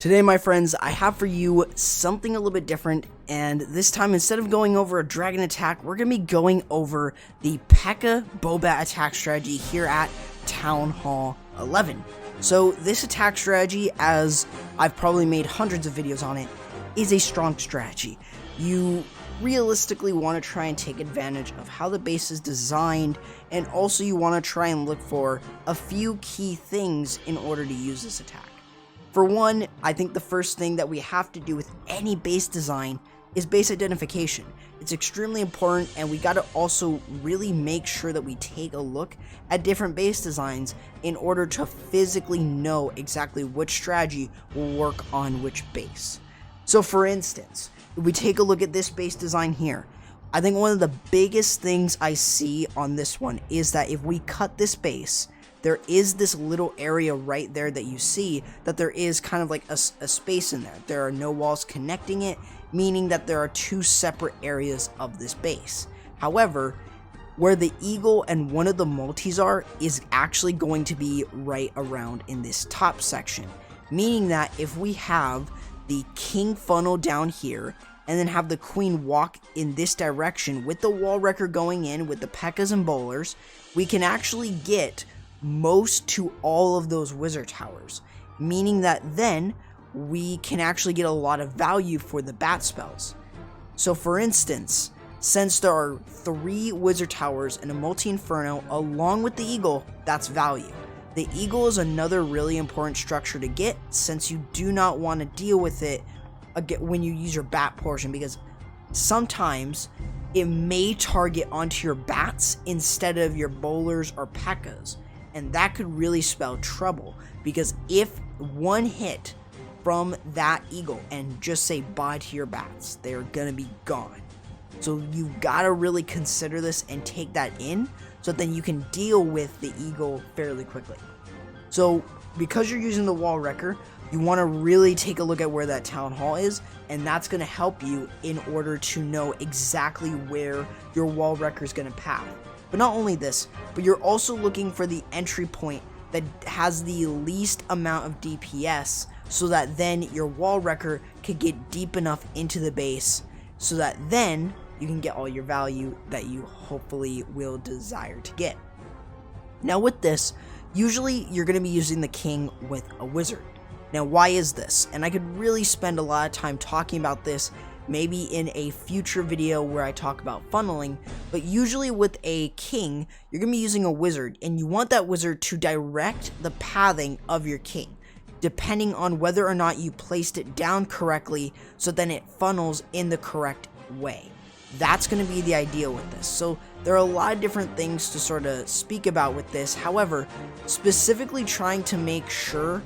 Today, my friends, I have for you something a little bit different, and this time, instead of going over a dragon attack, we're going to be going over the Pekka Bobat attack strategy here at Town Hall 11. So this attack strategy, as I've probably made hundreds of videos on it, is a strong strategy. You realistically want to try and take advantage of how the base is designed, and also you want to try and look for a few key things in order to use this attack. For one, I think the first thing that we have to do with any base design is base identification. It's extremely important, and we got to also really make sure that we take a look at different base designs in order to physically know exactly which strategy will work on which base. So for instance, if we take a look at this base design here, I think one of the biggest things I see on this one is that if we cut this base, there is this little area right there that you see that there is kind of like a space in there. There are no walls connecting it, meaning that there are two separate areas of this base. However, where the eagle and one of the multis are is actually going to be right around in this top section, meaning that if we have the king funnel down here and then have the queen walk in this direction with the wall wrecker going in with the Pekkas and bowlers, we can actually get most to all of those wizard towers, meaning that then we can actually get a lot of value for the bat spells. So for instance, since there are 3 wizard towers and a multi-inferno along with the eagle, that's value. The eagle is another really important structure to get, since you do not want to deal with it when you use your bat portion, because sometimes it may target onto your bats instead of your bowlers or Pekkas. And that could really spell trouble, because if one hit from that eagle and just say bye to your bats, they are going to be gone. So you got to really consider this and take that in, so then you can deal with the eagle fairly quickly. So because you're using the wall wrecker, you want to really take a look at where that town hall is, and that's going to help you in order to know exactly where your wall wrecker is going to path. But not only this, but you're also looking for the entry point that has the least amount of DPS, so that then your wall wrecker could get deep enough into the base, so that then you can get all your value that you hopefully will desire to get. Now with this, usually you're going to be using the king with a wizard. Now why is this? And I could really spend a lot of time talking about this, maybe in a future video where I talk about funneling, but usually with a king, you're going to be using a wizard, and you want that wizard to direct the pathing of your king, depending on whether or not you placed it down correctly, so then it funnels in the correct way. That's going to be the idea with this. So there are a lot of different things to sort of speak about with this. However, specifically trying to make sure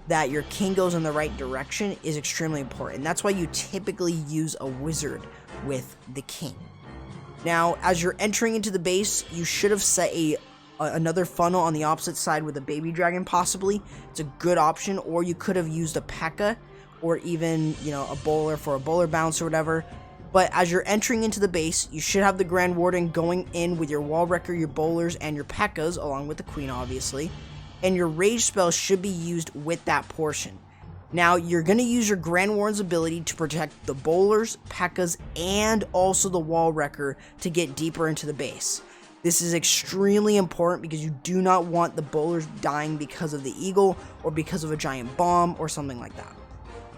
that your king goes in the right direction is extremely important. That's why you typically use a wizard with the king. Now, as you're entering into the base, you should have set another funnel on the opposite side with a baby dragon possibly. It's a good option, or you could have used a Pekka, or even, a bowler for a bowler bounce or whatever. But as you're entering into the base, you should have the Grand Warden going in with your wall wrecker, your bowlers, and your Pekkas, along with the queen obviously. And your rage spell should be used with that portion. Now, you're going to use your Grand Warden's ability to protect the bowlers, Pekkas, and also the wall wrecker to get deeper into the base. This is extremely important because you do not want the bowlers dying because of the eagle or because of a giant bomb or something like that.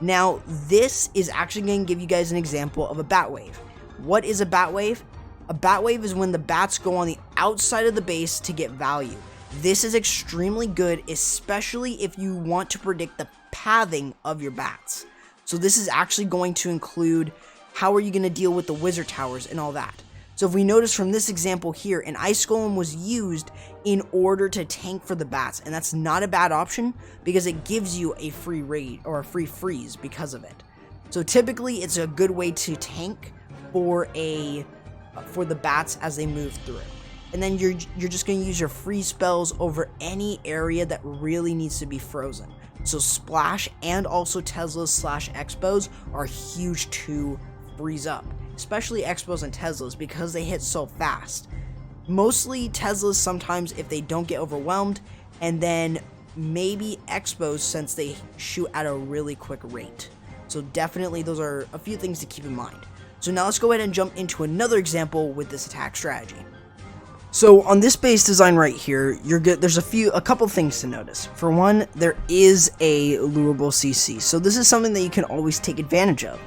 Now, this is actually going to give you guys an example of a bat wave. What is a bat wave? A bat wave is when the bats go on the outside of the base to get value. This is extremely good, especially if you want to predict the pathing of your bats. So this is actually going to include how are you going to deal with the wizard towers and all that. So if we notice from this example here, an ice golem was used in order to tank for the bats, and that's not a bad option because it gives you a free raid or a free freeze because of it. So typically it's a good way to tank for the bats as they move through. And then you're just going to use your freeze spells over any area that really needs to be frozen. So Splash and also Teslas/Expos are huge to freeze up, especially Expos and Teslas because they hit so fast. Mostly Teslas sometimes if they don't get overwhelmed, and then maybe expos since they shoot at a really quick rate. So definitely those are a few things to keep in mind. So now let's go ahead and jump into another example with this attack strategy. So on this base design right here, there's a couple things to notice. For one, there is a lureable CC. So this is something that you can always take advantage of.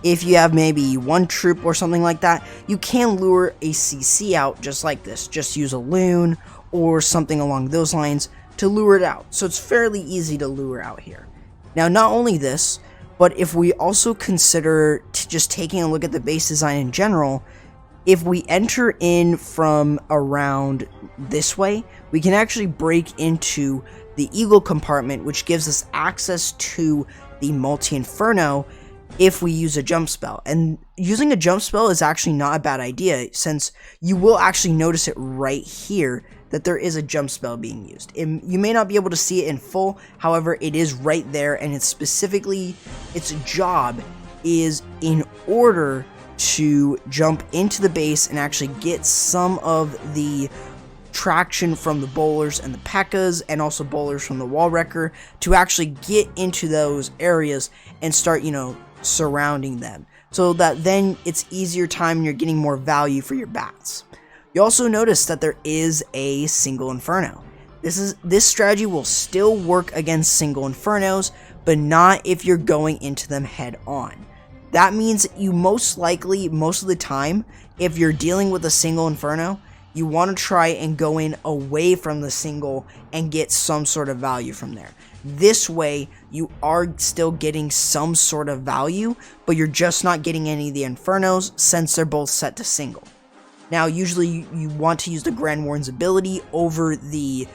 If you have maybe one troop or something like that, you can lure a CC out just like this. Just use a loon or something along those lines to lure it out. So it's fairly easy to lure out here. Now, not only this, but if we also consider just taking a look at the base design in general, if we enter in from around this way, we can actually break into the Eagle compartment, which gives us access to the multi-inferno if we use a jump spell. And using a jump spell is actually not a bad idea, since you will actually notice it right here that there is a jump spell being used. You may not be able to see it in full, however, it is right there, and it's specifically, its job is in order to jump into the base and actually get some of the traction from the bowlers and the Pekkas, and also bowlers from the wall wrecker, to actually get into those areas and start, surrounding them, so that then it's easier time and you're getting more value for your bats. You also notice that there is a single inferno. This strategy will still work against single infernos, but not if you're going into them head on. That means you most likely, most of the time, if you're dealing with a single inferno, you want to try and go in away from the single and get some sort of value from there. This way, you are still getting some sort of value, but you're just not getting any of the infernos since they're both set to single. Now, usually you want to use the Grand Warden's ability over the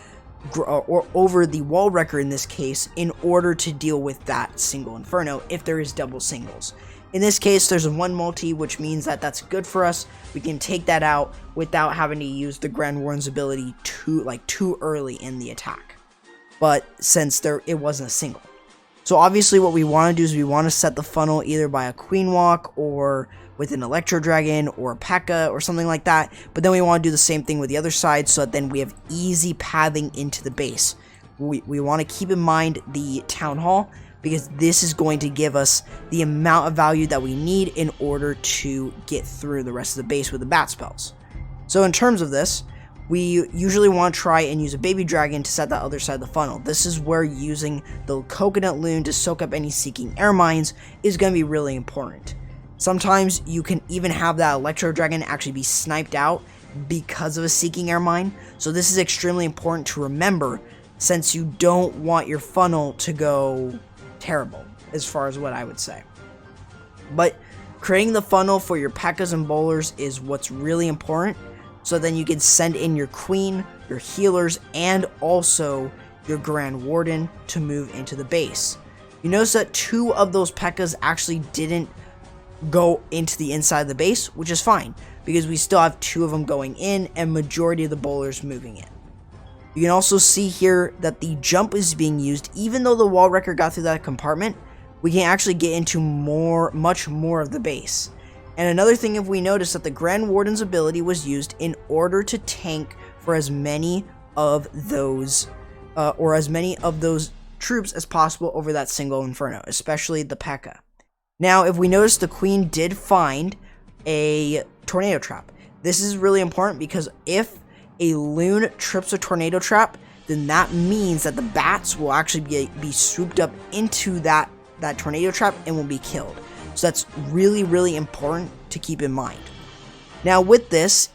wall wrecker in this case in order to deal with that single inferno if there is double singles. In this case, there's a one multi, which means that that's good for us. We can take that out without having to use the Grand Warden's ability too early in the attack. But since it wasn't a single. So obviously what we want to do is we want to set the funnel either by a Queen Walk or with an Electro Dragon or a Pekka or something like that. But then we want to do the same thing with the other side so that then we have easy pathing into the base. We want to keep in mind the Town Hall, because this is going to give us the amount of value that we need in order to get through the rest of the base with the bat spells. So in terms of this, we usually want to try and use a baby dragon to set the other side of the funnel. This is where using the coconut loon to soak up any seeking air mines is going to be really important. Sometimes you can even have that electro dragon actually be sniped out because of a seeking air mine. So this is extremely important to remember, since you don't want your funnel to go terrible, as far as what I would say. But creating the funnel for your Pekkas and bowlers is what's really important, so then you can send in your queen, your healers, and also your Grand Warden to move into the base. You notice that 2 of those Pekkas actually didn't go into the inside of the base, which is fine, because we still have 2 of them going in and majority of the bowlers moving in. You can also see here that the jump is being used. Even though the wall wrecker got through that compartment, we can actually get into much more of the base. And another thing, if we notice that the Grand Warden's ability was used in order to tank for as many of those troops as possible over that single inferno, especially the Pekka. Now, if we notice, the queen did find a tornado trap. This is really important, because if a loon trips a tornado trap, then that means that the bats will actually be swooped up into that tornado trap and will be killed. So that's really, really important to keep in mind. Now with this,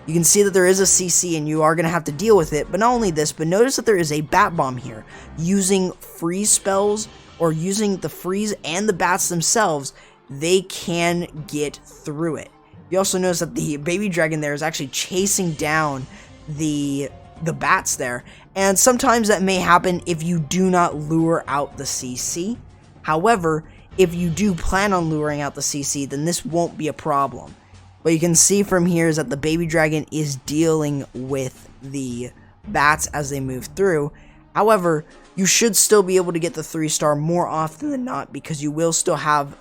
you can see that there is a CC and you are going to have to deal with it. But not only this, but notice that there is a bat bomb here. Using freeze spells, or using the freeze and the bats themselves, they can get through it. You also notice that the baby dragon there is actually chasing down the bats there, and sometimes that may happen if you do not lure out the CC. However, if you do plan on luring out the CC, then this won't be a problem. What you can see from here is that the baby dragon is dealing with the bats as they move through. However, you should still be able to get the 3-star more often than not, because you will still have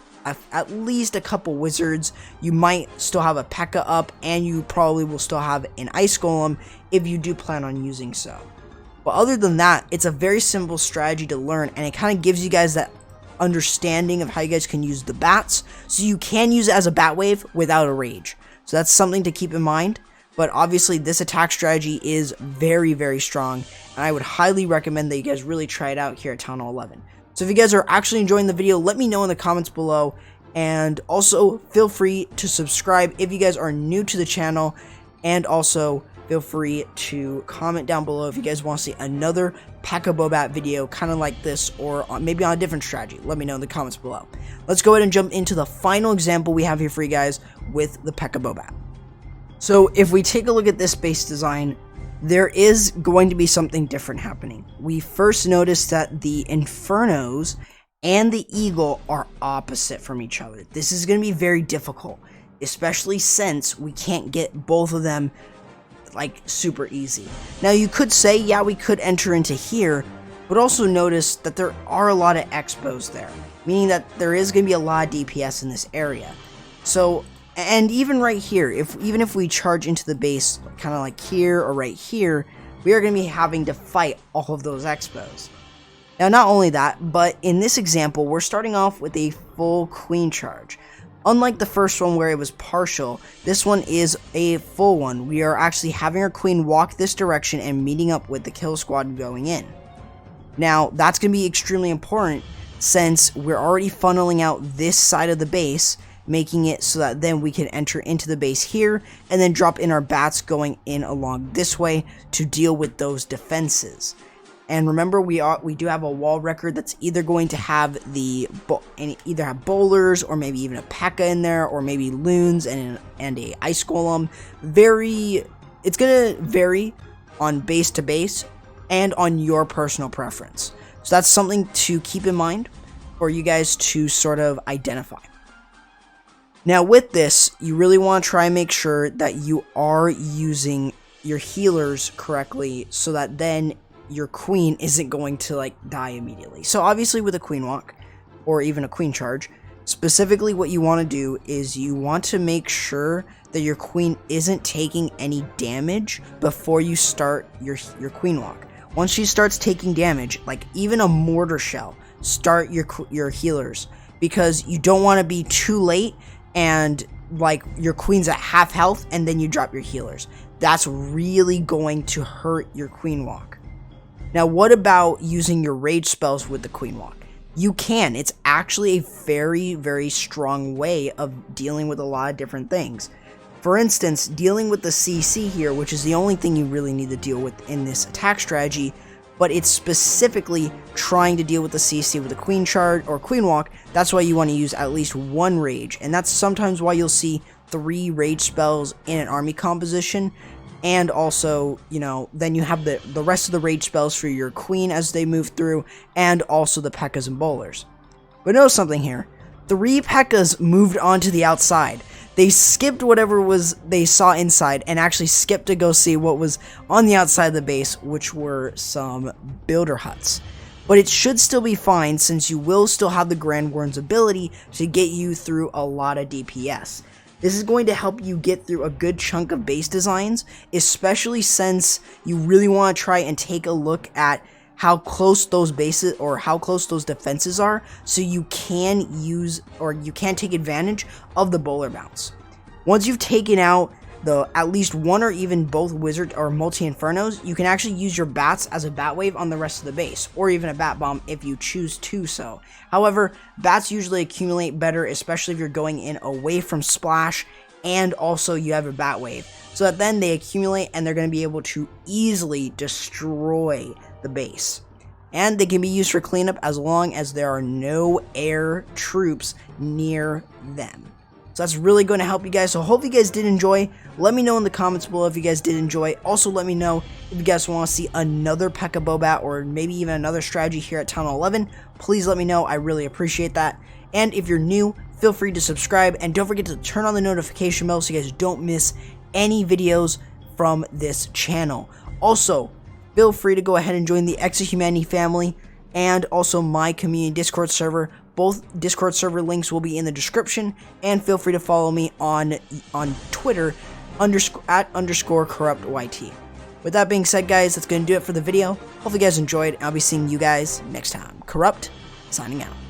at least a couple wizards. You might still have a Pekka up, and you probably will still have an ice golem if you do plan on using so. But other than that, it's a very simple strategy to learn, and it kind of gives you guys that understanding of how you guys can use the bats, so you can use it as a bat wave without a rage. So that's something to keep in mind. But obviously this attack strategy is very, very strong, and I would highly recommend that you guys really try it out here at Town Hall 11. So if you guys are actually enjoying the video, let me know in the comments below, and also feel free to subscribe if you guys are new to the channel, and also feel free to comment down below if you guys want to see another Pekka Bobat video kind of like this, or maybe on a different strategy. Let me know in the comments below. Let's go ahead and jump into the final example we have here for you guys with the Pekka Bobat. So if we take a look at this base design, there is going to be something different happening. We first noticed that the Infernos and the Eagle are opposite from each other. This is going to be very difficult, especially since we can't get both of them like super easy. Now you could say, yeah, we could enter into here, but also notice that there are a lot of expos there, meaning that there is going to be a lot of DPS in this area. So, and even right here, even if we charge into the base kind of like here or right here, we are going to be having to fight all of those expos. Now not only that, but in this example, we're starting off with a full queen charge. Unlike the first one where it was partial, this one is a full one. We are actually having our queen walk this direction and meeting up with the kill squad going in. Now, that's going to be extremely important since we're already funneling out this side of the base, making it so that then we can enter into the base here and then drop in our bats going in along this way to deal with those defenses. And remember, we do have a wall record that's either going to have either have bowlers or maybe even a Pekka in there, or maybe loons and a ice golem. It's gonna vary on base to base and on your personal preference. So that's something to keep in mind for you guys to sort of identify. Now with this, you really want to try and make sure that you are using your healers correctly, so that then your queen isn't going to like die immediately. So obviously with a queen walk or even a queen charge, specifically what you want to do is you want to make sure that your queen isn't taking any damage before you start your queen walk. Once she starts taking damage, like even a mortar shell, start your healers, because you don't want to be too late and like your queen's at half health and then you drop your healers. That's really going to hurt your queen walk. Now, what about using your rage spells with the queen walk? You can. It's actually a very, very strong way of dealing with a lot of different things. For instance, dealing with the CC here, which is the only thing you really need to deal with in this attack strategy, but it's specifically trying to deal with the CC with a queen charge or queen walk. That's why you want to use at least one rage, and that's sometimes why you'll see 3 rage spells in an army composition. And also, you know, then you have the rest of the rage spells for your queen as they move through, and also the Pekkas and bowlers. But notice something here. 3 Pekkas moved onto the outside. They skipped whatever they saw inside and actually skipped to go see what was on the outside of the base, which were some builder huts. But it should still be fine, since you will still have the Grand Warden's ability to get you through a lot of DPS. This is going to help you get through a good chunk of base designs, especially since you really want to try and take a look at how close those bases or how close those defenses are, so you can use or you can take advantage of the bowler bounce. Once you've taken out at least one or even both wizard or multi-infernos, you can actually use your bats as a bat wave on the rest of the base, or even a bat bomb if you choose to so. However, bats usually accumulate better, especially if you're going in away from splash and also you have a bat wave, so that then they accumulate and they're going to be able to easily destroy the base. And they can be used for cleanup as long as there are no air troops near them. So that's really going to help you guys. So hope you guys did enjoy. Let me know in the comments below if you guys did enjoy. Also, let me know if you guys want to see another Pekka Bobat or maybe even another strategy here at Town Hall 11. Please let me know. I really appreciate that. And if you're new, feel free to subscribe. And don't forget to turn on the notification bell so you guys don't miss any videos from this channel. Also, feel free to go ahead and join the X of Humanity family and also my community Discord server. Both Discord server links will be in the description, and feel free to follow me on Twitter _CorruptYT. With that being said, guys, that's going to do it for the video. Hopefully you guys enjoyed, and I'll be seeing you guys next time. Corrupt, signing out.